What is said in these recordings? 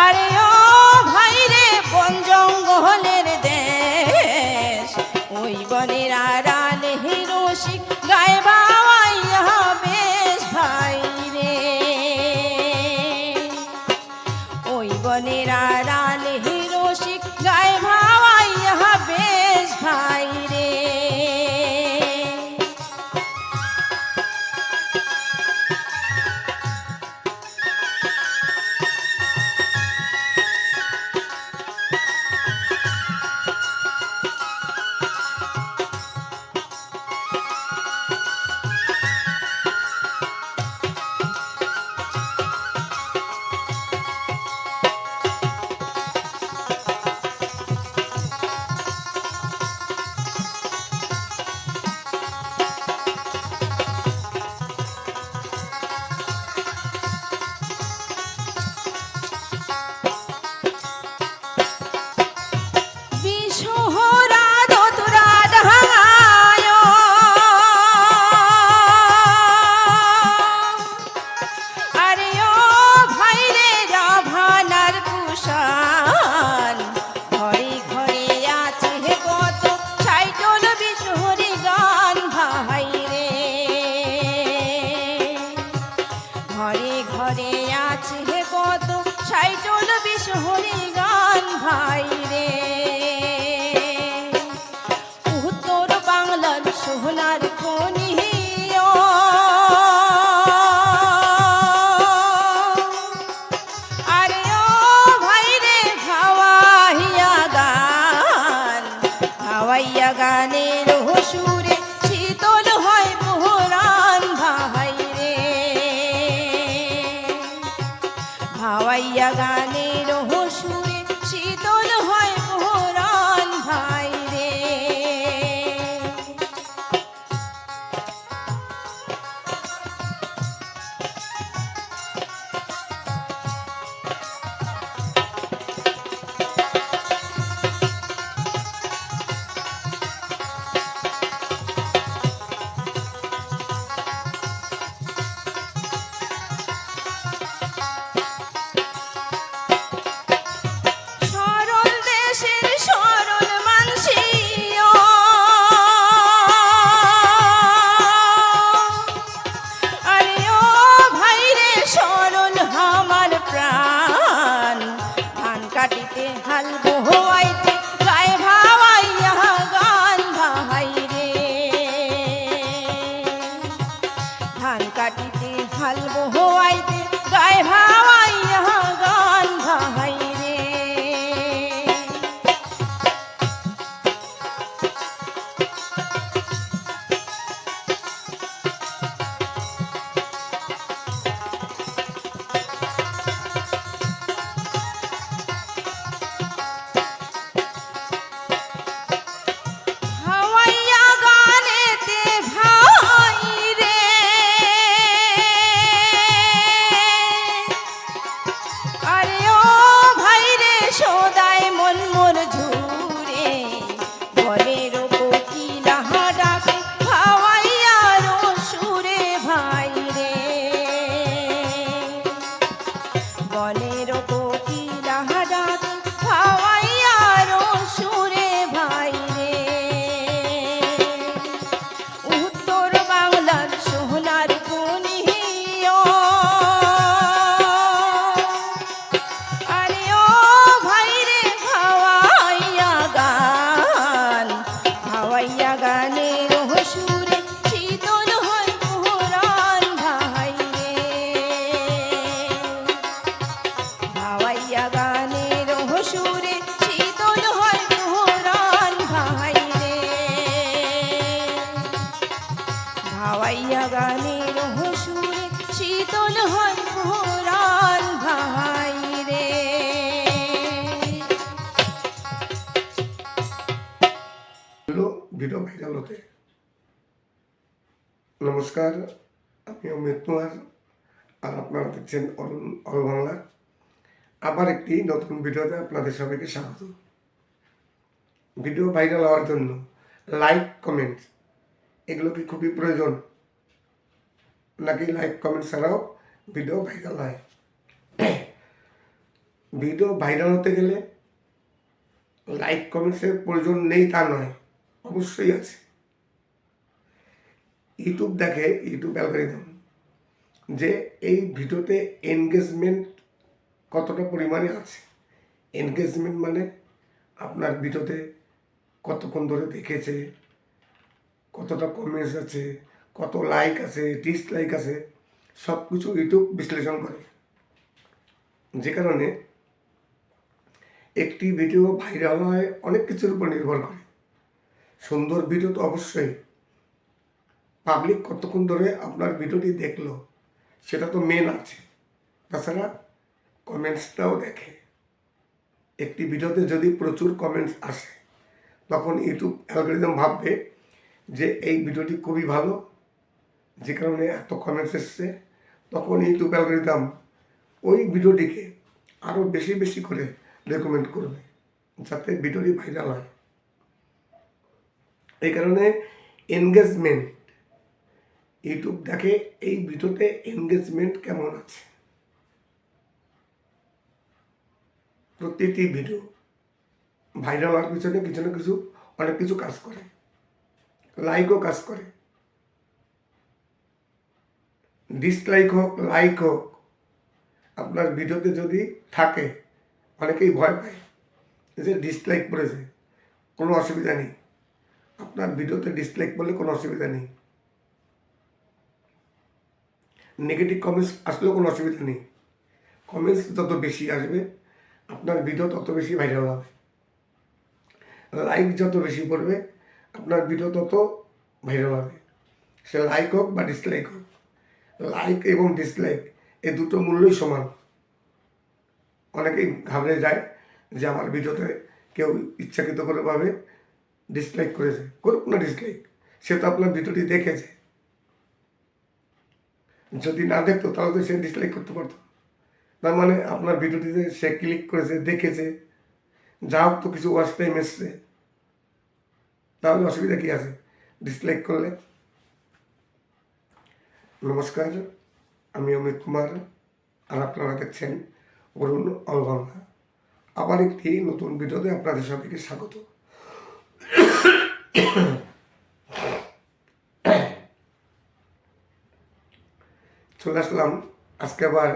আরে ও ভাই রে বন জঙ্গলের দেশ, ওই বনের আড়ালে রসিক গায়ে বাবাইয়া বেশ ভাই রে। ওই বনের আড়ালে রসিক গায়ে বাবাইয়া বেশ ভাই রে। ঘরে ঘরে আছে কত সাইটল বিশহরি গান ভাই রে। উত্তর বাংলার সোনার খনি আরে ও ভাই রে ভাওয়াইয়া গান, ভাওয়াইয়া গানের সুরে শীতল হয় পুরাণ ভাই রে। ভাওয়াইয়া গানের সুরে শীতল হয় পুরাণ ভাই রে। কাটিতে হাল বহাইতে গায়ে ভাওয়াইয়া গান ভাই রে। ধান কাটিতে হাল বহাইতে গায়ে ভাওয়াইয়া গান ভাই রে। ভাওয়াইয়া গানের সুরে শীতল হয় পুরাণ ভাই রে। ভিডিও ভাইরাল হতে নমস্কার, আমি অমিত কুমার আর আপনারা দেখছেন অল বাংলা। আবার একটি নতুন ভিডিওতে আপনাদের সবাইকে স্বাগত। ভিডিও ভাইরাল হওয়ার জন্য লাইক কমেন্ট এগুলো কি খুবই প্রয়োজন, নাকি লাইক কমেন্ট ছাড়াও ভিডিও ভাইরাল হয়? ভিডিও ভাইরাল হতে গেলে লাইক কমেন্টসের প্রয়োজন নেই তা নয়, অবশ্যই আছে। ইউটিউব দেখে, ইউটিউব অ্যালগরিদম যে এই ভিডিওতে এনগেজমেন্ট কতটা পরিমাণে আছে। এনগেজমেন্ট মানে আপনার ভিডিওতে কতক্ষণ ধরে দেখেছে, কতটা কমেন্টস আছে, কত লাইক আছে, ডিসলাইক আছে, সব কিছু ইউটিউব বিশ্লেষণ করে। যে কারণে একটি ভিডিও ভাইরাল হয় অনেক কিছুর উপর নির্ভর করে। সুন্দর ভিডিও তো অবশ্যই, পাবলিক কতক্ষণ ধরে আপনার ভিডিওটি দেখলো সেটা তো মেন আছে। তাছাড়া কমেন্টসটাও দেখে। একটি ভিডিওতে যদি প্রচুর কমেন্টস আসে তখন ইউটিউব অ্যালগরিদম ভাববে যে এই ভিডিওটি খুবই ভালো, যে কারণে এত কমেন্টস এসছে। তখন ইউটিউব অ্যালগরিদম ওই ভিডিওটিকে আরও বেশি বেশি করে রেকমেন্ড করবে যাতে ভিডিওটি ভাইরাল হয়। এই কারণে এনগেজমেন্ট, ইউটিউব দেখে এই ভিডিওতে এনগেজমেন্ট কেমন আছে। প্রতিটি ভিডিও ভাইরাল হওয়ার পিছনে কিছু না কিছু অনেক কিছু কাজ করে, লাইকও কাজ করে। ডিসলাইক হোক লাইক হোক, আপনার ভিডিওতে যদি থাকে, অনেকেই ভয় পায় যে ডিসলাইক পড়েছে, কোনো অসুবিধা নেই। আপনার ভিডিওতে ডিসলাইক পড়লে কোনো অসুবিধা নেই, নেগেটিভ কমেন্টস আসলেও কোনো অসুবিধা নেই। কমেন্টস যত বেশি আসবে আপনার ভিডিও তত বেশি ভাইরাল হবে। লাইক যত বেশি পড়বে আপনার ভিডিও তত ভাইরাল হবে। সে লাইক হোক বা ডিসলাইক হোক, লাইক এবং ডিসলাইক এই দুটো মূল্যই সমান। অনেকেই ঘাবড়ে যায় যে আমার ভিডিওতে কেউ ইচ্ছাকৃত করে ভাবে ডিসলাইক করেছে। করুক না ডিসলাইক, সে তো আপনার ভিডিওটি দেখেছে। যদি না দেখতো তাহলে তো সে ডিসলাইক করতে পারতো। তার মানে আপনার ভিডিওটিতে সে ক্লিক করেছে, দেখেছে, যা হোক তো কিছু ওয়াচ টাইম এসছে, তাহলে অসুবিধা কী আছে ডিসলাইক করলে? নমস্কার, আমি অমিত কুমার, আর আপনারা দেখছেন অরুণ অলবাংলা। আবার একটি নতুন ভিডিওতে আপনাদের সবাইকে স্বাগত। চলে আসলাম আজকে আবার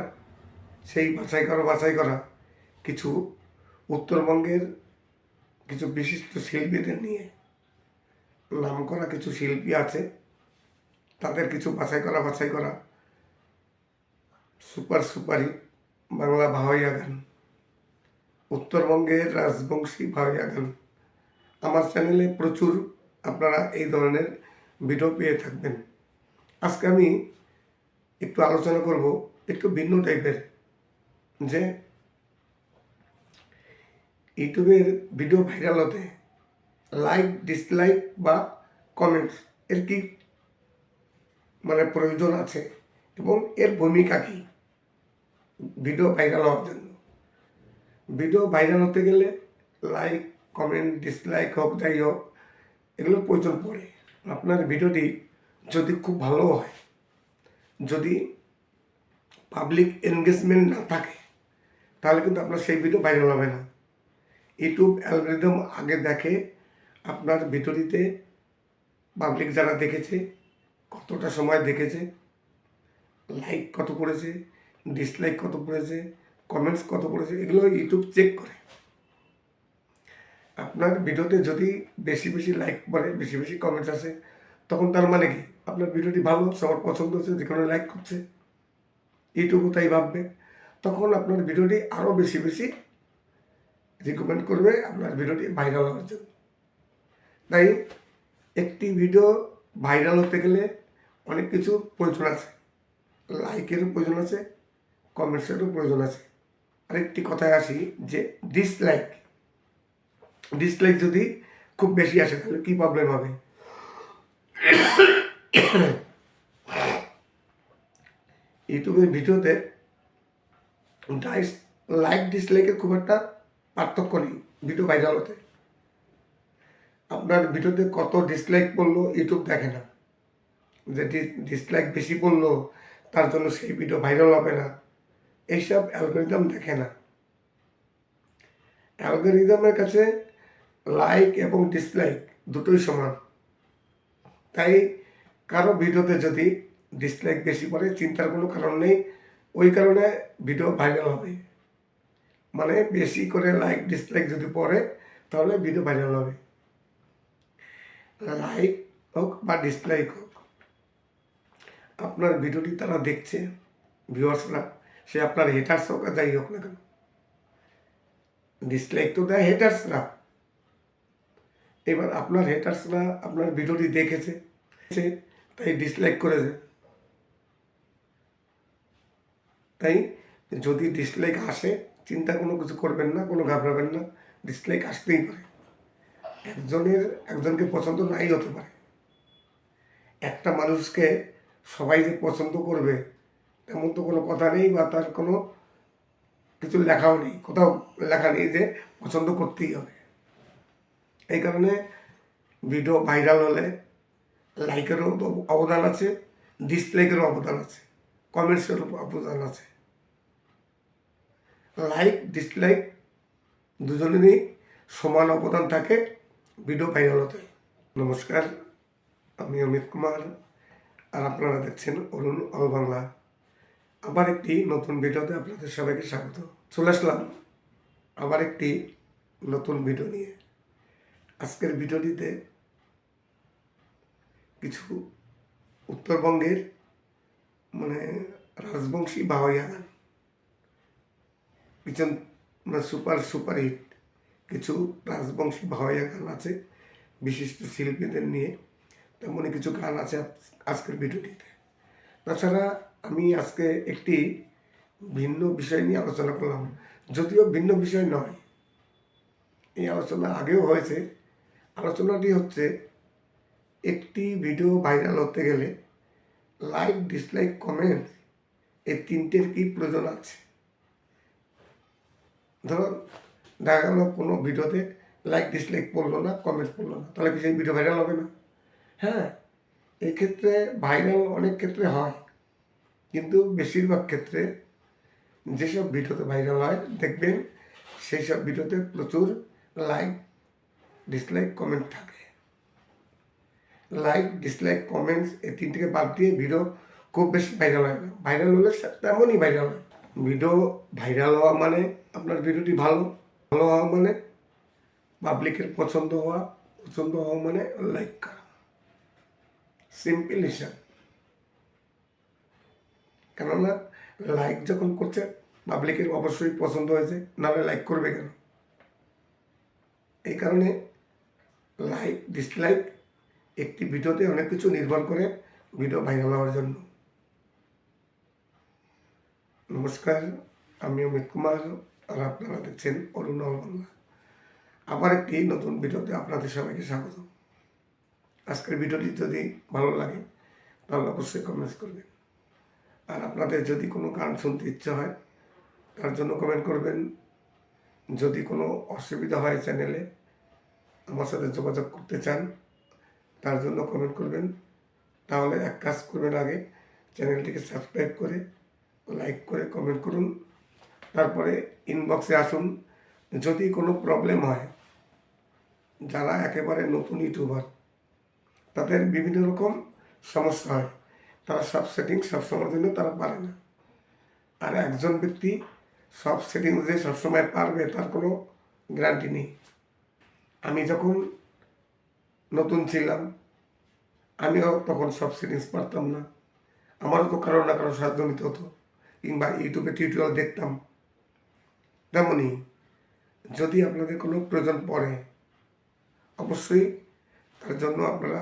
সেই বাছাই করা কিছু উত্তরবঙ্গের কিছু বিশিষ্ট শিল্পীদের নিয়ে। নামকরা কিছু শিল্পী আছে, তাদের কিছু বাছাই করা সুপারহিট বাংলা ভাওয়াইয়া গান, উত্তরবঙ্গের রাজবংশী ভাওয়াইয়া গান। আমার চ্যানেলে প্রচুর আপনারা এই ধরনের ভিডিও পেয়ে থাকবেন। আজকে আমি একটু আলোচনা করব একটু ভিন্ন টাইপের, যে ইউটিউবের ভিডিও ভাইরাল হতে লাইক ডিসলাইক বা কমেন্টস এর কি মানে প্রয়োজন আছে এবং এর ভূমিকা কী ভিডিও ভাইরাল হওয়ার জন্য। ভিডিও ভাইরাল হতে গেলে লাইক কমেন্ট ডিসলাইক হোক, যাই হোক, এগুলোর প্রয়োজন পড়ে। আপনার ভিডিওটি যদি খুব ভালো হয়, যদি পাবলিক এনগেজমেন্ট না থাকে, তাহলে কিন্তু আপনার সেই ভিডিও ভাইরাল হবে না। ইউটিউব অ্যালগরিদম আগে দেখে আপনার ভিডিওটিতে পাবলিক যারা দেখেছে, কতটা সময় দেখেছে, লাইক কত পড়েছে, ডিসলাইক কত পড়েছে, কমেন্টস কত পড়েছে, এগুলো ইউটিউব চেক করে। আপনার ভিডিওতে যদি বেশি বেশি লাইক পড়ে, বেশি বেশি কমেন্টস আসে, তখন তার মানে কি আপনার ভিডিওটি ভালো, সবার পছন্দ হচ্ছে, যে কোনো লাইক করছে, ইউটিউবও তাই ভাববে। তখন আপনার ভিডিওটি আরও বেশি বেশি রিকমেন্ড করবে আপনার ভিডিওটি ভাইরাল হওয়ার জন্য। তাই একটি ভিডিও ভাইরাল হতে গেলে অনেক কিছু প্রয়োজন আছে, লাইকেরও প্রয়োজন আছে, কমেন্টসেরও প্রয়োজন আছে। আরেকটি কথায় আসি যে ডিসলাইক যদি খুব বেশি আসে তাহলে কী প্রবলেম হবে। ইউটিউবের ভিডিওতে লাইক ডিসলাইকের খুব একটা পার্থক্য নেই ভিডিও ভাইরাল হতে। আপনার ভিডিওতে কত ডিসলাইক পড়লো ইউটিউব দেখে না, যে ডিসলাইক বেশি পড়লো তার জন্য সেই ভিডিও ভাইরাল হবে না, এইসব অ্যালগরিদম দেখে না। অ্যালগরিদমের কাছে লাইক এবং ডিসলাইক দুটোই সমান। তাই কারো ভিডিওতে যদি ডিসলাইক বেশি পড়ে চিন্তার কোনো কারণ নেই, ওই কারণে ভিডিও ভাইরাল হবে। মানে বেশি করে লাইক ডিসলাইক যদি পড়ে তাহলে ভিডিও ভাইরাল হবে। লাইক হোক বা ডিসলাইক হোক, আপনার ভিডিওটি তারা দেখছে, ভিউয়ার্সরা, সে আপনার হেটার্স হোক আর যাই হোক না কেন, ডিসলাইক তো দেয় হেটার্সরা। এবার আপনার হেটার্সরা আপনার ভিডিওটি দেখেছে, তাই ডিসলাইক করেছে। তাই যদি ডিসলাইক আসে চিন্তা কোনো কিছু করবেন না, কোনো ঘাবড়াবেন না, ডিসলাইক আসতেই পারে। একজনকে পছন্দ নাই হতে পারে। একটা মানুষকে সবাই যে পছন্দ করবে তেমন তো কোনো কথা নেই, বা তার কোনো কিছু লেখাও নেই, কোথাও লেখা নেই যে পছন্দ করতেই হবে। এই কারণে ভিডিও ভাইরাল হলে লাইকেরও অবদান আছে, ডিসলাইকেরও অবদান আছে, কমেন্টসেরও অবদান আছে। লাইক ডিসলাইক দুজনেরই সমান অবদান থাকে ভিডিও ভাইরাল হতে। নমস্কার, আমি অমিত কুমার, আর আপনারা দেখছেন অরুণ অল বাংলা। আবার একটি নতুন ভিডিওতে আপনাদের সবাইকে স্বাগত। চলে আসলাম আবার একটি নতুন ভিডিও নিয়ে। আজকের ভিডিওটিতে কিছু উত্তরবঙ্গের মানে রাজবংশী বাউয়া গান, কিছু মানে সুপারহিট কিছু রাজবংশী বাউয়া গান আছে বিশিষ্ট শিল্পীদের নিয়ে, তেমনই কিছু গান আছে আজকের ভিডিওটিতে। তাছাড়া আমি আজকে একটি ভিন্ন বিষয় নিয়ে আলোচনা করলাম, যদিও ভিন্ন বিষয় নয়, এই আলোচনা আগেও হয়েছে। আলোচনাটি হচ্ছে একটি ভিডিও ভাইরাল হতে গেলে লাইক ডিসলাইক কমেন্ট এই তিনটের কি প্রয়োজন আছে। ধরুন দেখা গেল কোনো ভিডিওতে লাইক ডিসলাইক পড়লো না, কমেন্ট পড়লো না, তাহলে কি সেই ভিডিও ভাইরাল হবে না? হ্যাঁ, এক্ষেত্রে ভাইরাল অনেক ক্ষেত্রে হয়, কিন্তু বেশিরভাগ ক্ষেত্রে যেসব ভিডিওতে ভাইরাল হয় দেখবেন সেই সব ভিডিওতে প্রচুর লাইক ডিসলাইক কমেন্ট থাকে। লাইক ডিসলাইক কমেন্টস এই তিনটিকে বাদ দিয়ে ভিডিও খুব বেশি ভাইরাল হয় না। ভাইরাল হলে তেমনই ভাইরাল হয়। ভিডিও ভাইরাল হওয়া মানে আপনার ভিডিওটি ভালো হওয়া মানে পাবলিকের পছন্দ হওয়া মানে লাইক করা, সিম্পল হিসাব। কেননা লাইক যখন করছে পাবলিকের অবশ্যই পছন্দ হয়েছে, নাহলে লাইক করবে কেন? এই কারণে লাইক ডিসলাইক একটি ভিডিওতে অনেক কিছু নির্ভর করে ভিডিও ভাইরাল হওয়ার জন্য। নমস্কার, আমি অমিত কুমার, আর আপনারা দেখছেন অরুণ অল বাংলা। আবার একটি নতুন ভিডিওতে আপনাদের সবাইকে স্বাগত। আজকের ভিডিওটি যদি ভালো লাগে তাহলে অবশ্যই কমেন্টস করবেন, আর আপনাদের যদি কোনো গান শুনতে ইচ্ছা হয় তার জন্য কমেন্ট করবেন। যদি কোনো অসুবিধা হয় চ্যানেলে, আমার সাথে যোগাযোগ করতে চান, তার জন্য কমেন্ট করবেন। তাহলে এক কাজ করবেন, আগে চ্যানেলটিকে সাবস্ক্রাইব করে লাইক করে কমেন্ট করুন, তারপরে ইনবক্সে আসুন। যদি কোনো প্রবলেম হয়, যারা একেবারে নতুন ইউটিউবার তাদের বিভিন্ন রকম সমস্যা হয়, তারা সব সেটিংস সবসময়ের জন্য তারা পারে না। আর একজন ব্যক্তি সব সেটিংস যে সবসময় পারবে তার কোনো গ্যারান্টি নেই। আমি যখন নতুন ছিলাম আমিও তখন সব সেটিংস পারতাম না, আমারও তো কারো না কারো সাহায্য নিতে হতো, কিংবা ইউটিউবে টিউটোরিয়াল দেখতাম। তেমনই যদি আপনাদের কোনো প্রয়োজন পড়ে অবশ্যই তার জন্য আপনারা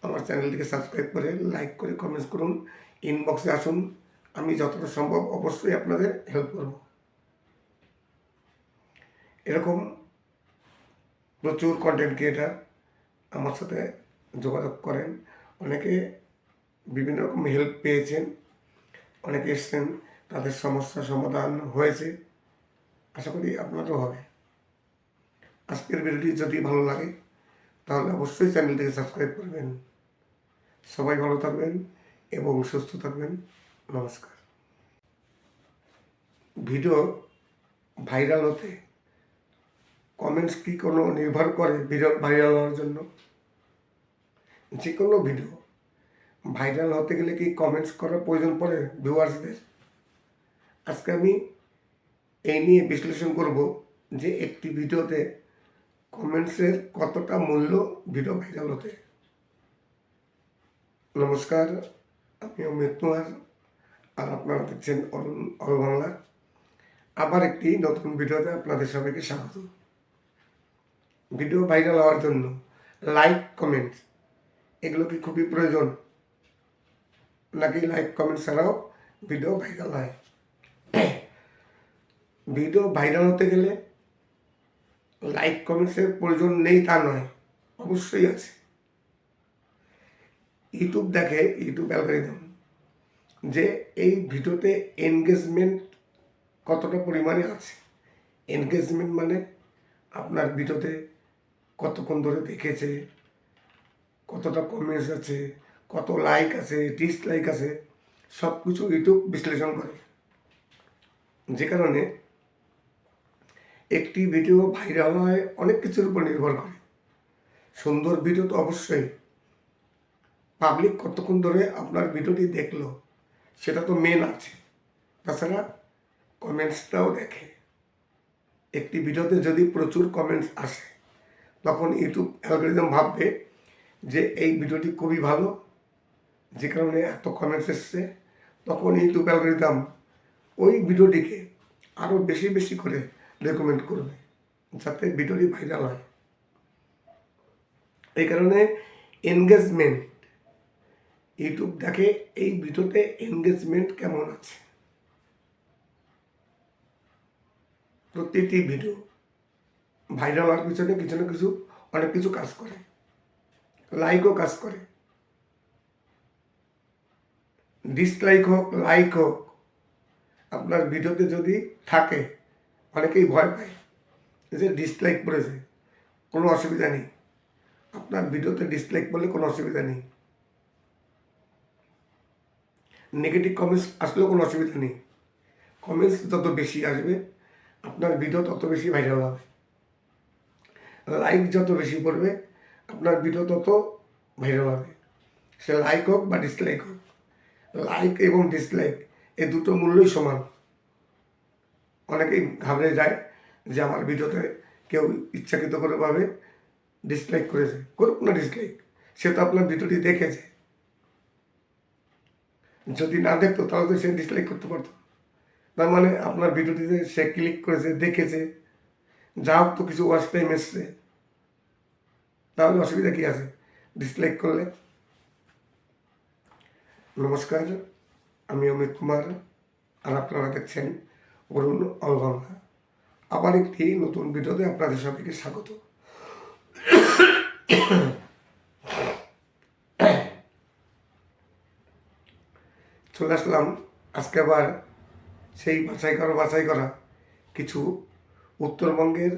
আমার চ্যানেলটিকে সাবস্ক্রাইব করে লাইক করে কমেন্টস করুন, ইনবক্সে আসুন। আমি যতটা সম্ভব অবশ্যই আপনাদের হেল্প করব। এরকম প্রচুর কন্টেন্ট ক্রিয়েটার আমার সাথে যোগাযোগ করেন, অনেকে বিভিন্ন রকম হেল্প পেয়েছেন, অনেকে এসছেন, তাদের সমস্যার সমাধান হয়েছে। আশা করি আপনারও হবে। আজকের ভিডিওটি যদি ভালো লাগে তাহলে অবশ্যই চ্যানেলটিকে সাবস্ক্রাইব করবেন। সবাই ভালো থাকবেন এবং সুস্থ থাকবেন। নমস্কার। ভিডিও ভাইরাল হতে কমেন্টস কি কোনো নির্ভর করে ভিডিও ভাইরাল হওয়ার জন্য? যে কোনো ভিডিও ভাইরাল হতে গেলে কি কমেন্টস করার প্রয়োজন পড়ে ভিউয়ার্সদের? আজকে আমি এই নিয়ে বিশ্লেষণ করব যে একটি ভিডিওতে কমেন্টসের কতটা মূল্য ভিডিও ভাইরাল হতে। নমস্কার, আমি অমিত কুমার, আর আপনারা দেখছেন অল বাংলা। আবার একটি নতুন ভিডিওতে আপনাদের সবাইকে স্বাগত। ভিডিও ভাইরাল হওয়ার জন্য লাইক কমেন্টস এগুলো কি খুবই প্রয়োজন, নাকি লাইক কমেন্ট ছাড়াও ভিডিও ভাইরাল হয়? ভিডিও ভাইরাল হতে গেলে লাইক কমেন্টসের প্রয়োজন নেই তা নয়, অবশ্যই আছে। ইউটিউব দেখে, ইউটিউব অ্যালগরিদম যে এই ভিডিওতে এনগেজমেন্ট কতটা পরিমাণে আছে। এনগেজমেন্ট মানে আপনার ভিডিওতে কতক্ষণ ধরে দেখেছে, কতটা কমেন্টস আছে, কত লাইক আছে, ডিসলাইক আছে, সব কিছু ইউটিউব বিশ্লেষণ করে। যে কারণে একটি ভিডিও ভাইরাল হয় অনেক কিছুর উপর নির্ভর করে। সুন্দর ভিডিও তো অবশ্যই, পাবলিক কতক্ষণ ধরে আপনার ভিডিওটি দেখলো সেটা তো মেন আছে। তাছাড়া কমেন্টসটাও দেখে। একটি ভিডিওতে যদি প্রচুর কমেন্টস আসে তখন ইউটিউব অ্যালগরিদম ভাববে যে এই ভিডিওটি খুবই ভালো, যে কারণে এত কমেন্টস এসছে। তখন ইউটিউব অ্যালগরিদম ওই ভিডিওটিকে আরও বেশি বেশি করে রেকমেন্ড করবে যাতে ভিডিওটি ভাইরাল হয়। এই কারণে এনগেজমেন্ট, ইউটিউব দেখে এই ভিডিওতে এনগেজমেন্ট কেমন আছে। প্রতিটি ভিডিও ভাইরাল হওয়ার পিছনে কিছু না কিছু অনেক কিছু কাজ করে, লাইকও কাজ করে। ডিসলাইক হোক লাইক হোক, আপনার ভিডিওতে যদি থাকে, অনেকেই ভয় পায় যে ডিসলাইক পড়েছে, কোনো অসুবিধা নেই। আপনার ভিডিওতে ডিসলাইক পড়লে কোনো অসুবিধা নেই। নেগেটিভ কমেন্টস আসলেও কোনো অসুবিধা নেই। কমেন্টস যত বেশি আসবে আপনার ভিডিও তত বেশি ভাইরাল হবে। লাইক যত বেশি পড়বে আপনার ভিডিও তত ভাইরাল হবে। সে লাইক হোক বা ডিসলাইক হোক, লাইক এবং ডিসলাইক এই দুটো মূল্যই সমান। অনেকেই ঘাবড়ে যায় যে আমার ভিডিওতে কেউ ইচ্ছাকৃত করে ভাবে ডিসলাইক করেছে। করুক না ডিসলাইক, সে তো আপনার ভিডিওটি দেখেছে। যদি না দেখতো তাহলে তো সে ডিসলাইক করতে পারতো। তার মানে আপনার ভিডিওটিতে সে ক্লিক করেছে, দেখেছে, যা হোক তো কিছু ওয়াচ টাইম এসছে, তাহলে অসুবিধা কী আছে ডিসলাইক করলে? নমস্কার, আমি অমিত কুমার, আর আপনারা দেখছেন অরুণ অল বাংলা। আবার একটি নতুন ভিডিওতে আপনাদের সবাইকে স্বাগত। চলে আসলাম আজকে আবার সেই বাছাই করা কিছু উত্তরবঙ্গের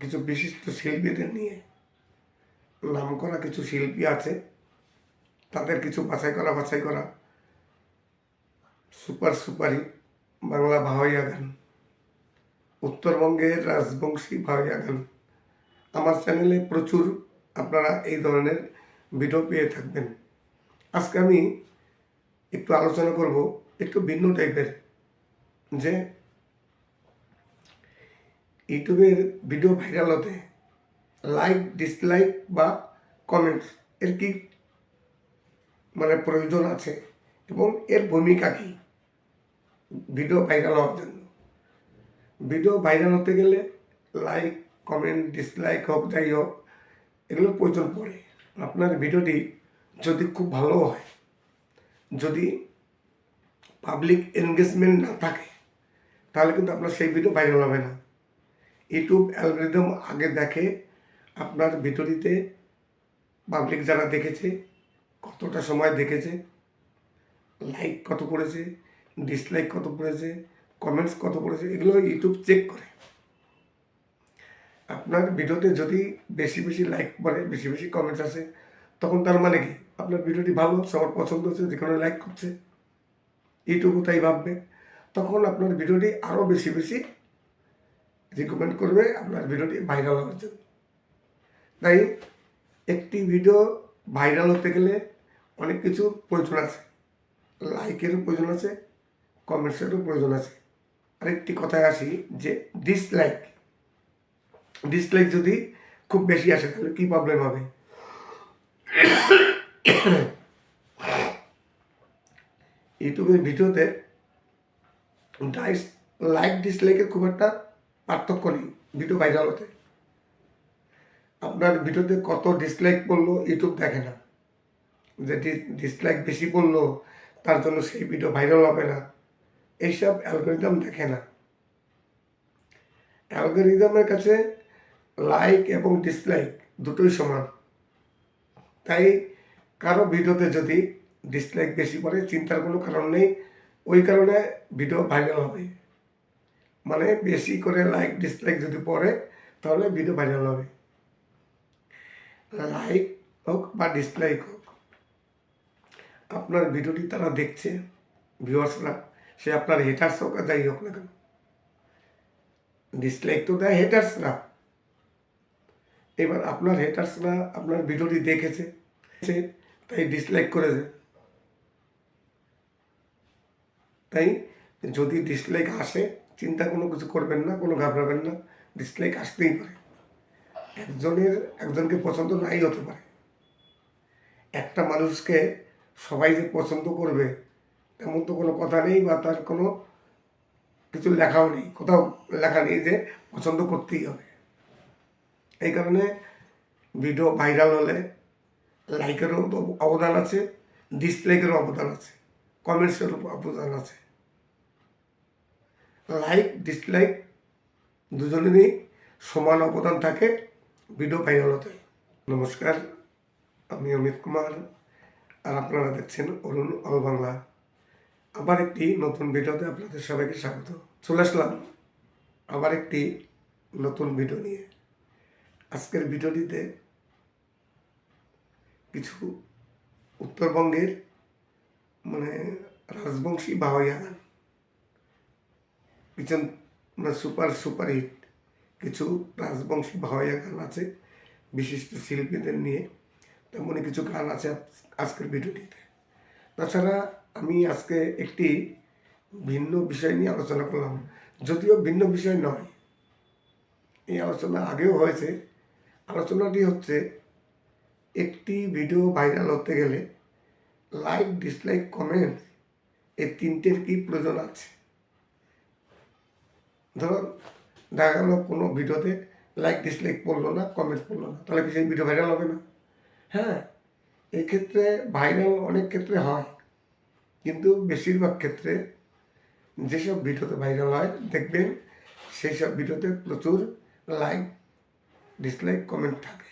কিছু বিশিষ্ট শিল্পীদের নিয়ে। নামকরা কিছু শিল্পী আছে, তাদের কিছু বাছাই করা সুপারহিট বাংলা ভাওয়াইয়া গান, উত্তরবঙ্গের রাজবংশী ভাওয়াইয়া গান। আমার চ্যানেলে প্রচুর আপনারা এই ধরনের ভিডিও পেয়ে থাকবেন। আজকে আমি একটু আলোচনা করব একটু ভিন্ন টাইপের, যে ইউটিউবের ভিডিও ভাইরাল হতে লাইক ডিসলাইক বা কমেন্টস এর কি মানে প্রয়োজন আছে এবং এর ভূমিকা কী ভিডিও ভাইরাল হওয়ার জন্য। ভিডিও ভাইরাল হতে গেলে লাইক কমেন্ট ডিসলাইক হোক, যাই হোক, এগুলোর প্রয়োজন পড়ে। আপনার ভিডিওটি যদি খুব ভালো হয়, যদি পাবলিক এনগেজমেন্ট না থাকে, তাহলে কিন্তু আপনার সেই ভিডিও ভাইরাল হবে না। ইউটিউব অ্যালগরিদম আগে দেখে আপনার ভিডিওটিতে পাবলিক যারা দেখেছে, কতটা সময় দেখেছে, লাইক কত পড়েছে, ডিসলাইক কত পড়েছে, কমেন্টস কত পড়েছে, এগুলো ইউটিউব চেক করে। আপনার ভিডিওতে যদি বেশি বেশি লাইক পড়ে, বেশি বেশি কমেন্টস আসে, তখন তার মানে কি আপনার ভিডিওটি ভালো, সবার পছন্দ হচ্ছে, যে কোনো লাইক করছে, ইউটিউবও তাই ভাববে। তখন আপনার ভিডিওটি আরও বেশি বেশি রিকমেন্ড করবে আপনার ভিডিওটি ভাইরাল হওয়ার জন্য। তাই একটি ভিডিও ভাইরাল হতে গেলে অনেক কিছু প্রয়োজন আছে, লাইকেরও প্রয়োজন আছে, কমেন্টসেরও প্রয়োজন আছে। আরেকটি কথায় আসি যে ডিসলাইক যদি খুব বেশি আসে তাহলে কী প্রবলেম হবে। ইউটিউবের ভিডিওতে লাইক ডিসলাইকের খুব একটা পার্থক্য নেই ভিডিও ভাইরাল হতে। আপনার ভিডিওতে কত ডিসলাইক পড়লো ইউটিউব দেখে না, যে ডিসলাইক বেশি পড়লো তার জন্য সেই ভিডিও ভাইরাল হবে না, এইসব অ্যালগোরিদম দেখে না। অ্যালগোরিদমের কাছে লাইক এবং ডিসলাইক দুটোই সমান। তাই কারো ভিডিওতে যদি ডিসলাইক বেশি পড়ে চিন্তার কোনো কারণ নেই, ওই কারণে ভিডিও ভাইরাল হবে। মানে বেশি করে লাইক ডিসলাইক যদি পড়ে তাহলে ভিডিও ভাইরাল হবে। লাইক হোক বা ডিসলাইক হোক, আপনার ভিডিওটি তারা দেখছে, ভিউয়ার্সরা, সে আপনার হেটার্স হোক আর যাই হোক না কেন, ডিসলাইক তো দেয় হেটার্সরা। এবার আপনার হেটার্সরা আপনার ভিডিওটি দেখেছে, তাই ডিসলাইক করেছে। তাই যদি ডিসলাইক আসে চিন্তা কোনো কিছু করবেন না, কোনো ঘাবড়াবেন না, ডিসলাইক আসতেই পারে। একজনকে পছন্দ নাই হতে পারে। একটা মানুষকে সবাই যে পছন্দ করবে তেমন তো কোনো কথা নেই, বা তার কোনো কিছু লেখাও নেই, কোথাও লেখা নেই যে পছন্দ করতেই হবে। এই কারণে ভিডিও ভাইরাল হলে লাইকেরও অবদান আছে, ডিসলাইকেরও অবদান আছে, কমেন্টসেরও অবদান আছে। লাইক ডিসলাইক দুজনেরই সমান অবদান থাকে ভিডিও ভাইরাল হতে। নমস্কার, আমি অমিত কুমার, আর আপনারা দেখছেন অরুণ অল বাংলা। আবার একটি নতুন ভিডিওতে আপনাদের সবাইকে স্বাগত। চলে আসলাম আবার একটি নতুন ভিডিও নিয়ে। আজকের ভিডিওটিতে কিছু উত্তরবঙ্গের রাজবংশী বাউয়া গান, কিছু সুপারহিট কিছু রাজবংশী বাউয়া গান আছে বিশিষ্ট শিল্পীদের নিয়ে, তেমনই কিছু গান আছে আজকের ভিডিওটিতে। তাছাড়া আমি আজকে একটি ভিন্ন বিষয় নিয়ে আলোচনা করলাম, যদিও ভিন্ন বিষয় নয়, এই আলোচনা আগেও হয়েছে। আলোচনাটি হচ্ছে একটি ভিডিও ভাইরাল হতে গেলে লাইক ডিসলাইক কমেন্ট এই তিনটের কি প্রয়োজন আছে। ধরুন দেখা গেল কোনো ভিডিওতে লাইক ডিসলাইক পড়লো না, কমেন্টস পড়লো না, তাহলে কি সেই ভিডিও ভাইরাল হবে না? হ্যাঁ, এই ক্ষেত্রে ভাইরাল অনেক ক্ষেত্রে হয়, কিন্তু বেশিরভাগ ক্ষেত্রে যেসব ভিডিওতে ভাইরাল হয় দেখবেন সেই সব ভিডিওতে প্রচুর লাইক ডিসলাইক কমেন্ট থাকে।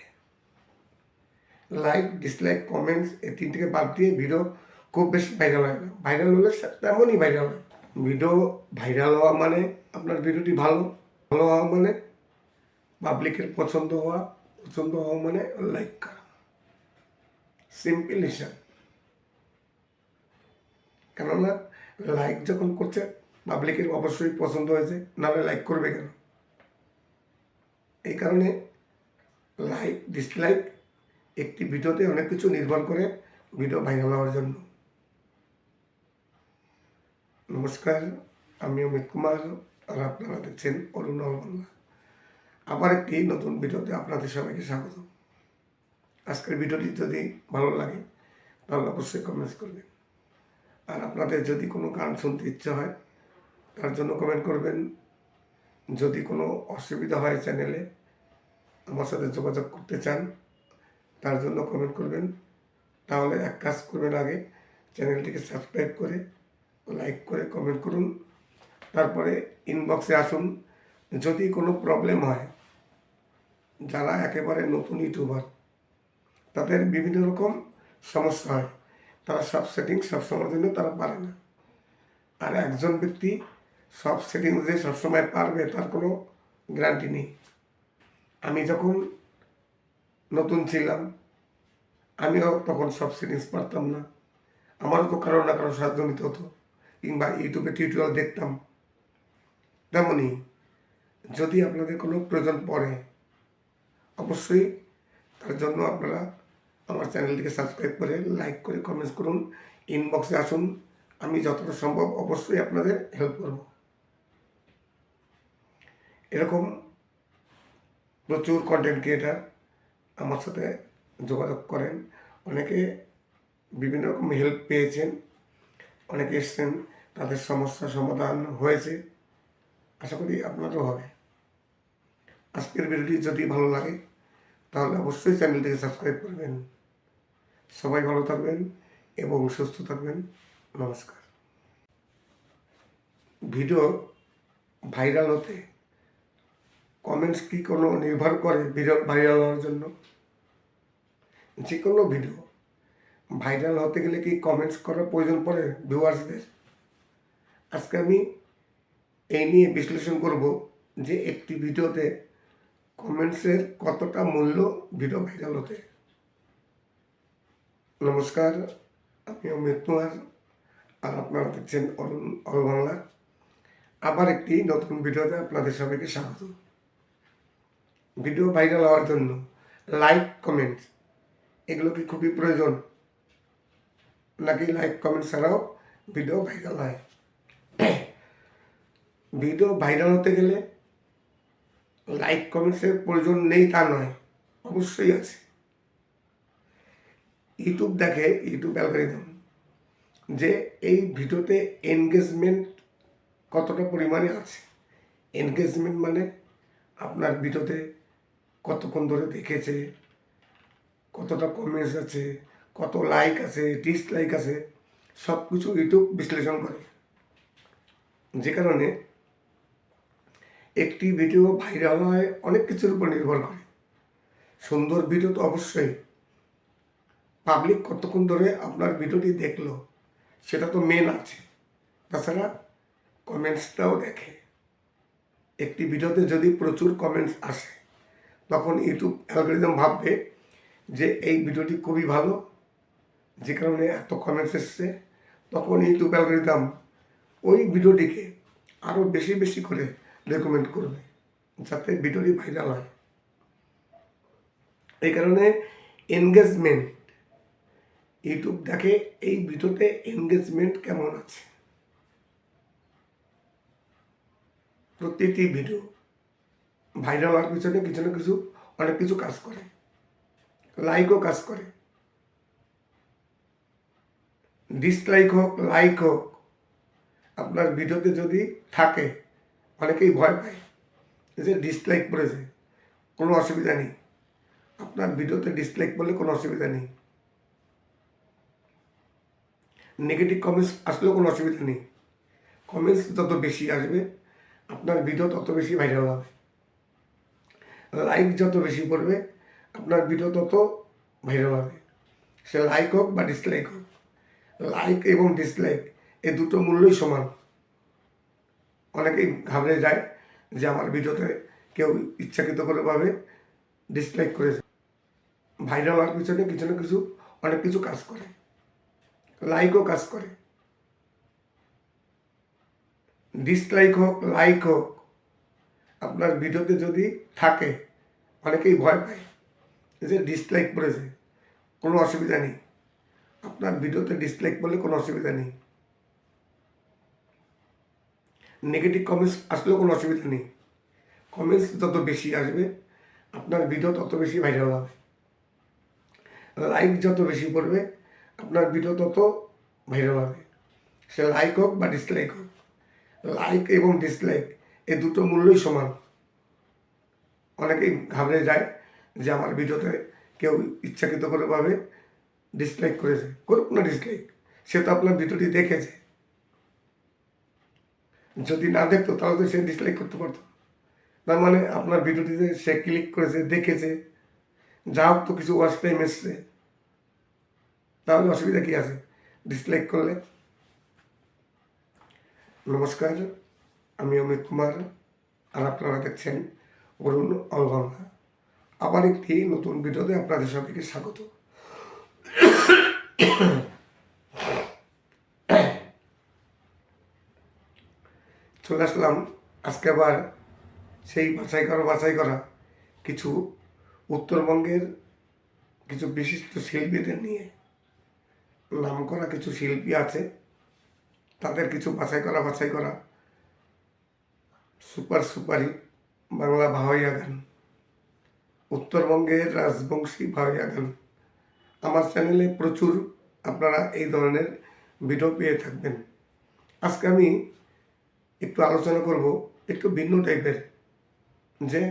লাইক ডিসলাইক কমেন্টস এই তিনটিকে বাদ দিয়ে ভিডিও খুব বেশি ভাইরাল হয় না। ভাইরাল হলে তেমনই ভাইরাল হয়। ভিডিও ভাইরাল হওয়া মানে আপনার ভিডিওটি ভালো হওয়া মানে পাবলিকের পছন্দ হওয়া মানে লাইক করা, সিম্পল হিসাব। কেননা লাইক যখন করছে পাবলিকের অবশ্যই পছন্দ হয়েছে, নাহলে লাইক করবে কেন? এই কারণে লাইক ডিসলাইক একটি ভিডিওতে অনেক কিছু নির্ভর করে ভিডিও ভাইরাল হওয়ার জন্য। নমস্কার, আমি অমিত কুমার, আর আপনারা দেখছেন অরুণ অল বাংলা। আবার একটি নতুন ভিডিওতে আপনাদের সবাইকে স্বাগত। আজকের ভিডিওটি যদি ভালো লাগে তাহলে অবশ্যই কমেন্টস করবেন, আর আপনাদের যদি কোনো গান শুনতে ইচ্ছা হয় তার জন্য কমেন্ট করবেন। যদি কোনো অসুবিধা হয় চ্যানেলে আমার সাথে যোগাযোগ করতে চান তার জন্য কমেন্ট করবেন। তাহলে এক কাজ করবেন, আগে চ্যানেলটিকে সাবস্ক্রাইব করে লাইক করে কমেন্ট করুন, তারপরে ইনবক্সে আসুন। যদি কোনো প্রবলেম হয়, যারা একেবারে নতুন ইউটিউবার তাদের বিভিন্ন রকম সমস্যা হয়, তারা সব সেটিংস সবসময়ের জন্য তারা পারে না। আর একজন ব্যক্তি সব সেটিংস যে সবসময় পারবে তার কোনো গ্যারান্টি নেই। আমি যখন নতুন ছিলাম আমিও তখন সব সেটিংস পারতাম না, আমারও তো কারো না কারো সাহায্য নিতে হতো, কিংবা ইউটিউবে টিউটোরিয়াল দেখতাম। তেমনই যদি আপনাদের কোনো প্রয়োজন পড়ে অবশ্যই তার জন্য আপনারা আমার চ্যানেলটিকে সাবস্ক্রাইব করে লাইক করে কমেন্টস করুন, ইনবক্সে আসুন, আমি যতটা সম্ভব অবশ্যই আপনাদের হেল্প করব। এরকম প্রচুর কন্টেন্ট ক্রিয়েটার আমার সাথে যোগাযোগ করেন, অনেকে বিভিন্ন রকম হেল্প পেয়েছেন, অনেকে এসছেন, তাদের সমস্যার সমাধান হয়েছে। আশা করি আপনারও হবে। আজকের ভিডিওটি যদি ভালো লাগে তাহলে অবশ্যই চ্যানেলটিকে সাবস্ক্রাইব করবেন। সবাই ভালো থাকবেন এবং সুস্থ থাকবেন। নমস্কার। ভিডিও ভাইরাল হতে কমেন্টস কি কোনো নির্ভর করে ভিডিও ভাইরাল হওয়ার জন্য? যে কোনো ভিডিও ভাইরাল হতে গেলে কি কমেন্টস করার প্রয়োজন পড়ে ভিউয়ার্সদের? আজকে আমি এই নিয়ে বিশ্লেষণ করব যে একটি ভিডিওতে কমেন্টসের কতটা মূল্য ভিডিও ভাইরাল হতে। নমস্কার, আমি অমিত কুমার আর আপনারা দেখছেন অল বাংলা। আবার একটি নতুন ভিডিওতে আপনাদের সবাইকে স্বাগত। ভিডিও ভাইরাল হওয়ার জন্য লাইক কমেন্টস এগুলো কি খুবই প্রয়োজন, নাকি লাইক কমেন্ট ছাড়াও ভিডিও ভাইরাল হয়? ভিডিও ভাইরাল হতে গেলে লাইক কমেন্টসের প্রয়োজন নেই তা নয়, অবশ্যই আছে। ইউটিউব দেখে, ইউটিউব অ্যালগরিদম যে এই ভিডিওতে এনগেজমেন্ট কতটা পরিমাণে আছে। এনগেজমেন্ট মানে আপনার ভিডিওতে কতক্ষণ ধরে দেখেছে, কতটা কমেন্টস আছে, কত লাইক আছে, ডিসলাইক আছে, সব কিছু ইউটিউব বিশ্লেষণ করে। যে কারণে একটি ভিডিও ভাইরাল হয় অনেক কিছুর উপর নির্ভর করে। সুন্দর ভিডিও তো অবশ্যই, পাবলিক কতক্ষণ ধরে আপনার ভিডিওটি দেখলো সেটা তো মেন আছে। তাছাড়া কমেন্টসটাও দেখে। একটি ভিডিওতে যদি প্রচুর কমেন্টস আসে তখন ইউটিউব অ্যালগরিদম ভাববে যে এই ভিডিওটি খুবই ভালো, যে কারণে এত কমেন্টস এসছে। তখন ইউটিউব অ্যালগরিদম ওই ভিডিওটিকে আরও বেশি বেশি করে রেকমেন্ড করবে যাতে ভিডিওটি ভাইরাল হয়। এই কারণে এনগেজমেন্ট, ইউটিউব দেখে এই ভিডিওতে এনগেজমেন্ট কেমন আছে। প্রতিটি ভিডিও ভাইরাল হওয়ার পিছনে কিছু না কিছু অনেক কিছু কাজ করে, লাইকও কাজ করে। ডিসলাইক হোক লাইক হোক, আপনার ভিডিওতে যদি থাকে, অনেকেই ভয় পায় যে ডিসলাইক পড়েছে, কোনো অসুবিধা নেই। আপনার ভিডিওতে ডিসলাইক পড়লে কোনো অসুবিধা নেই। নেগেটিভ কমেন্টস আসলেও কোনো অসুবিধা নেই। কমেন্টস যত বেশি আসবে আপনার ভিডিও তত বেশি ভাইরাল হবে। লাইক যত বেশি পড়বে আপনার ভিডিও তত ভাইরাল হবে। সে লাইক হোক বা ডিসলাইক হোক, লাইক এবং ডিসলাইক এই দুটো মূল্যই সমান। অনেকেই ঘাবড়ে যায় যে আমার ভিডিওতে কেউ ইচ্ছাকৃত করে ভাবে ডিসলাইক করেছে। ভাইরাল হওয়ার পিছনে কিছু না কিছু অনেক কিছু কাজ করে, লাইকও কাজ করে। ডিসলাইক হোক লাইক হোক, আপনার ভিডিওতে যদি থাকে, অনেকেই ভয় পায় যে ডিসলাইক পড়েছে, কোনো অসুবিধা নেই। আপনার ভিডিওতে ডিসলাইক পড়লে কোনো অসুবিধা নেই। নেগেটিভ কমেন্টস আসলেও কোনো অসুবিধা নেই। কমেন্টস যত বেশি আসবে আপনার ভিডিও তত বেশি ভাইরাল হবে। লাইক যত বেশি পড়বে আপনার ভিডিও তত ভাইরাল হবে। সে লাইক হোক বা ডিসলাইক হোক, লাইক এবং ডিসলাইক এই দুটো মূল্যই সমান। অনেকেই ঘাবড়ে যায় যে আমার ভিডিওতে কেউ ইচ্ছাকৃত করে ভাবে ডিসলাইক করেছে। করুক না ডিসলাইক, সে তো আপনার ভিডিওটি দেখেছে। যদি না দেখতো তাহলে তো সে ডিসলাইক করতে পারতো। তার মানে আপনার ভিডিওটিতে সে ক্লিক করেছে, দেখেছে, যা হোক তো কিছু ওয়াচ টাইম এসছে, তাহলে অসুবিধা কী আছে ডিসলাইক করলে? নমস্কার, আমি অমিত কুমার আর আপনারা দেখছেন অরুণ অল বাংলা। আবার একটি নতুন ভিডিওতে আপনাদের সবাইকে স্বাগত। চলে আসলাম আজকে আবার সেই বাছাই করা কিছু উত্তরবঙ্গের কিছু বিশিষ্ট শিল্পীদের নিয়ে নামকরা কিছু শিল্পী আছে, তাদের কিছু বাছাই করা সুপারহিট বাংলা ভাওয়াইয়া গান, উত্তরবঙ্গের রাজবংশী ভাওয়াইয়া গান। আমার চ্যানেলে প্রচুর আপনারা এই ধরনের ভিডিও পেয়ে থাকবেন। আজকে আমি একটু আলোচনা করব একটু ভিন্ন টাইপের, যে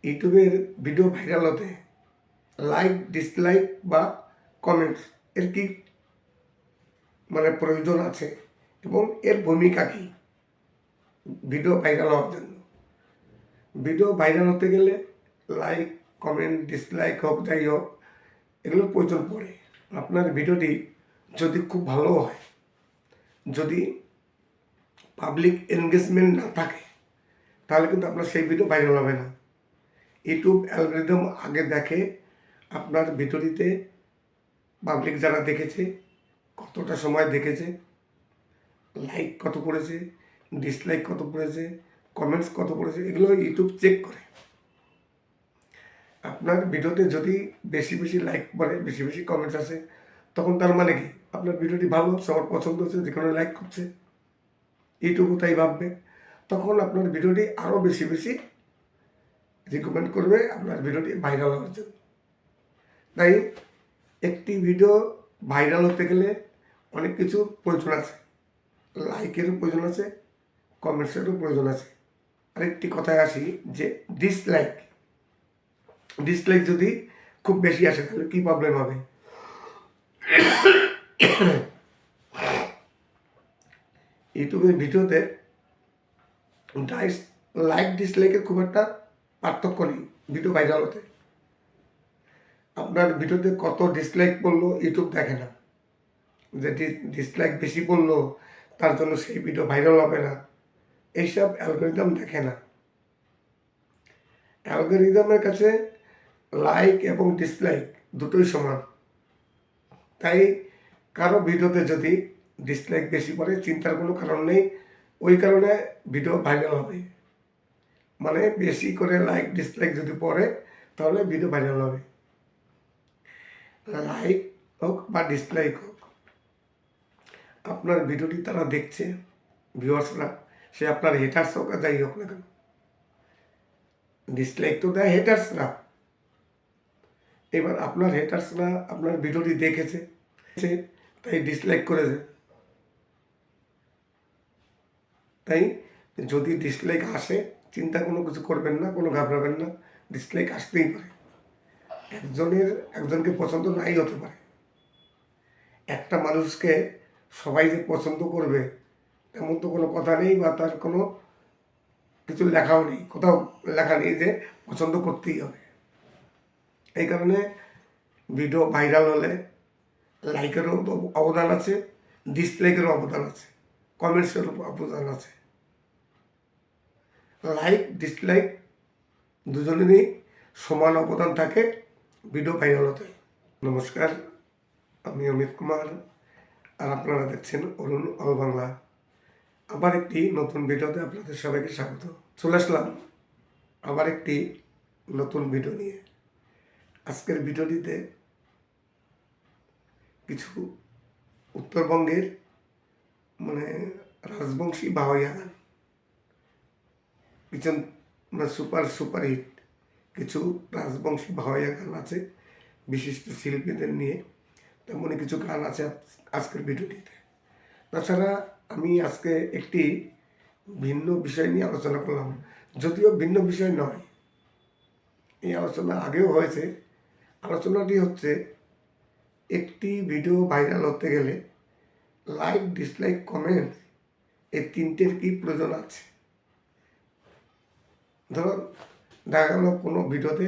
ইউটিউবের ভিডিও ভাইরাল হতে লাইক, ডিসলাইক বা কমেন্টস এর কি প্রয়োজন আছে এবং এর ভূমিকা কি ভিডিও ভাইরাল হওয়ার জন্য। ভিডিও ভাইরাল হতে গেলে লাইক, কমেন্ট, ডিসলাইক হোক, যাই হোক, এগুলোর প্রয়োজন পড়ে। আপনার ভিডিওটি যদি খুব ভালো হয়, যদি পাবলিক এনগেজমেন্ট না থাকে, তাহলে কিন্তু আপনার সেই ভিডিও ভাইরাল হবে না। ইউটিউব অ্যালগরিদম আগে দেখে আপনার ভিডিওটিতে পাবলিক যারা দেখেছে, কতটা সময় দেখেছে, লাইক কত পড়েছে, ডিসলাইক কত পড়েছে, কমেন্টস কত পড়েছে, এগুলো ইউটিউব চেক করে। আপনার ভিডিওতে যদি বেশি বেশি লাইক পড়ে, বেশি বেশি কমেন্টস আসে, তখন তার মানে কি আপনার ভিডিওটি ভালো, সবার পছন্দ হচ্ছে, যেখানে লাইক করছে ইউটিউবও তাই ভাববে, তখন আপনার ভিডিওটি আরও বেশি বেশি রিকমেন্ড করবে আপনার ভিডিওটি ভাইরাল হওয়ার জন্য। তাই একটি ভিডিও ভাইরাল হতে গেলে অনেক কিছু প্রয়োজন আছে, লাইকেরও প্রয়োজন আছে, কমেন্টসেরও প্রয়োজন আছে। আরেকটি কথায় আসি, যে ডিসলাইক যদি খুব বেশি আসে তাহলে কী প্রবলেম হবে। ইউটিউবের ভিডিওতে লাইক ডিসলাইকের খুব একটা পার্থক্য নেই ভিডিও ভাইরাল হতে। আপনার ভিডিওতে কত ডিসলাইক পড়লো ইউটিউব দেখে না, যে ডিসলাইক বেশি পড়লো তার জন্য সেই ভিডিও ভাইরাল হবে না, এইসব অ্যালগরিদম দেখে না। অ্যালগরিদমের কাছে লাইক এবং ডিসলাইক দুটোই সমান। তাই কারো ভিডিওতে যদি ডিসলাইক বেশি পড়ে, চিন্তার কোনো কারণ নেই, ওই কারণে ভিডিও ভাইরাল হবে। বেশি করে লাইক ডিসলাইক যদি পড়ে তাহলে ভিডিও ভাইরাল হবে। লাইক হোক বা ডিসলাইক হোক, আপনার ভিডিওটি তারা দেখছে, ভিউয়ার্সরা, সে আপনার হেটার্স হোক আর যাই হোক না কেন, ডিসলাইক তো দেয় হেটার্সরা। এবার আপনার হেটার্সরা আপনার ভিডিওটি দেখেছে, তাই ডিসলাইক করেছে। তাই যদি ডিসলাইক আসে, চিন্তা কোনো কিছু করবেন না, কোনো ঘাবড়াবেন না, ডিসলাইক আসতেই পারে। একজনকে পছন্দ নাই হতে পারে। একটা মানুষকে সবাই যে পছন্দ করবে তেমন তো কোনো কথা নেই, বা তার কোনো কিছু লেখাও নেই, কোথাও লেখা নেই যে পছন্দ করতেই হবে। এই কারণে ভিডিও ভাইরাল হলে লাইকেরও অবদান আছে, ডিসলাইকেরও অবদান আছে, কমেন্টসেরও অবদান আছে। লাইক ডিসলাইক দুজনেরই সমান অবদান থাকে ভিডিও ভাইরাল হতে। নমস্কার, আমি অমিত কুমার, আর আপনারা দেখছেন অরুণ অল বাংলা। আবার একটি নতুন ভিডিওতে আপনাদের সবাইকে স্বাগত। চলে আসলাম আবার একটি নতুন ভিডিও নিয়ে। আজকের ভিডিওটিতে কিছু উত্তরবঙ্গের রাজবংশী ভাওয়াইয়া গান, কিছু সুপারহিট কিছু রাজবংশী ভাওয়াইয়া গান আছে বিশিষ্ট শিল্পীদের নিয়ে, তেমনই কিছু গান আছে আজকের ভিডিওটিতে। তাছাড়া আমি আজকে একটি ভিন্ন বিষয় নিয়ে আলোচনা করলাম, যদিও ভিন্ন বিষয় নয়, এই আলোচনা আগেও হয়েছে। আলোচনাটি হচ্ছে, একটি ভিডিও ভাইরাল হতে গেলে লাইক, ডিসলাইক, কমেন্ট এই তিনটের কি প্রয়োজন আছে। ধরুন দেখা গেল কোনো ভিডিওতে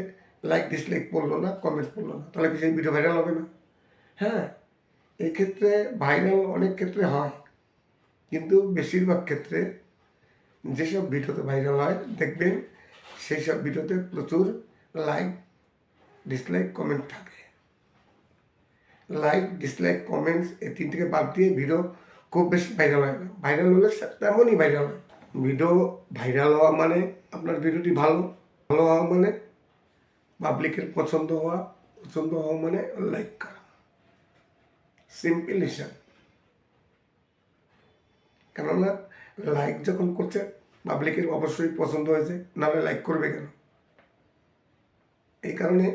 লাইক ডিসলাইক পড়লো না, কমেন্টস পড়লো না, তাহলে কি সেই ভিডিও ভাইরাল হবে না? হ্যাঁ, এক্ষেত্রে ভাইরাল অনেক ক্ষেত্রে হয়, কিন্তু বেশিরভাগ ক্ষেত্রে যেসব ভিডিওতে ভাইরাল হয় দেখবেন সেই সব ভিডিওতে প্রচুর লাইক, ডিসলাইক, কমেন্ট থাকে। লাইক, ডিসলাইক, কমেন্টস এই তিনটিকে বাদ দিয়ে ভিডিও খুব বেশি ভাইরাল হয় না। ভাইরাল হলে তেমনই ভাইরাল হয়, ভিডিও ভাইরাল হওয়া মানে আপনার ভিডিওটি ভালো ভালো হওয়া মানে পাবলিকের পছন্দ হওয়া মানে লাইক করা, সিম্পল হিসাব। কেননা লাইক যখন করছে পাবলিকের অবশ্যই পছন্দ হয়েছে, নাহলে লাইক করবে কেন? এই কারণে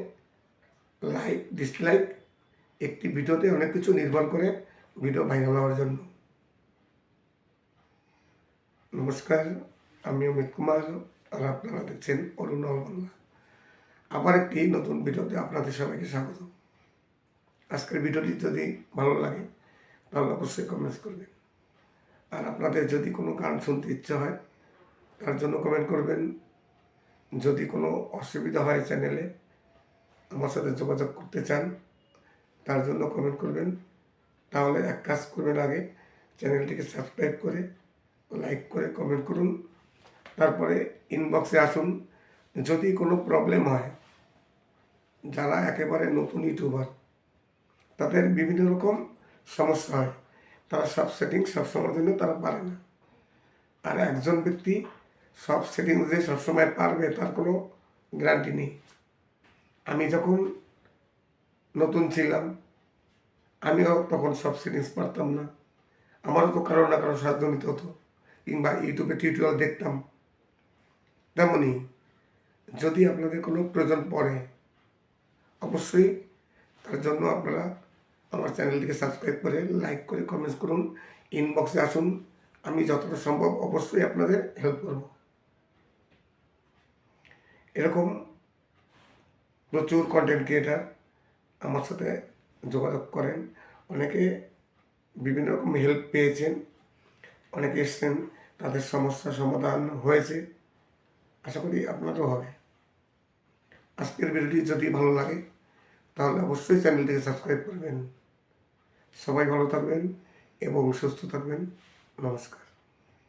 লাইক ডিসলাইক একটি ভিডিওতে অনেক কিছু নির্ভর করে ভিডিও ভাইরাল হওয়ার জন্য। নমস্কার, আমি অমিত কুমার, আর আপনারা দেখছেন অরুণাল বাংলা। আবার একটি নতুন ভিডিওতে আপনাদের সবাইকে স্বাগত। আজকের ভিডিওটি যদি ভালো লাগে তাহলে অবশ্যই কমেন্টস করবেন। আর আপনাদের যদি কোনো গান শুনতে ইচ্ছা হয় তার জন্য কমেন্ট করবেন। যদি কোনো অসুবিধা হয় চ্যানেলে আমার সাথে যোগাযোগ করতে চান তার জন্য কমেন্ট করবেন। তাহলে এক কাজ করবেন, আগে চ্যানেলটিকে সাবস্ক্রাইব করে লাইক করে কমেন্ট করুন, তারপরে ইনবক্সে আসুন। যদি কোনো প্রবলেম হয়, যারা একেবারে নতুন ইউটিউবার তাদের বিভিন্ন রকম সমস্যা হয়, তারা সব সেটিংস সবসময়ের জন্য তারা পারে না। আর একজন ব্যক্তি সব সেটিংস যে সবসময় পারবে তার কোনো গ্যারান্টি নেই। আমি যখন নতুন ছিলাম আমিও তখন সব সেটিংস পারতাম না, আমারও তো কারো না কারো সাহায্য নিতে হতো, কিংবা ইউটিউবে টিউটোরিয়াল দেখতাম। তেমনই যদি আপনাদের কোনো প্রয়োজন পড়ে অবশ্যই তার জন্য আপনারা আমার চ্যানেলটিকে সাবস্ক্রাইব করে লাইক করে কমেন্টস করুন, ইনবক্সে আসুন। আমি যতটা সম্ভব অবশ্যই আপনাদের হেল্প করব। এরকম প্রচুর কন্টেন্ট ক্রিয়েটার আমার সাথে যোগাযোগ করেন, অনেকে বিভিন্ন রকম হেল্প পেয়েছেন, অনেকে এসছেন, তাদের সমস্যা সমাধান হয়েছে। আশা করি আপনারও হবে। আজকের ভিডিওটি যদি ভালো লাগে তাহলে অবশ্যই চ্যানেলটিকে সাবস্ক্রাইব করবেন। সবাই ভালো থাকবেন এবং সুস্থ থাকবেন। নমস্কার।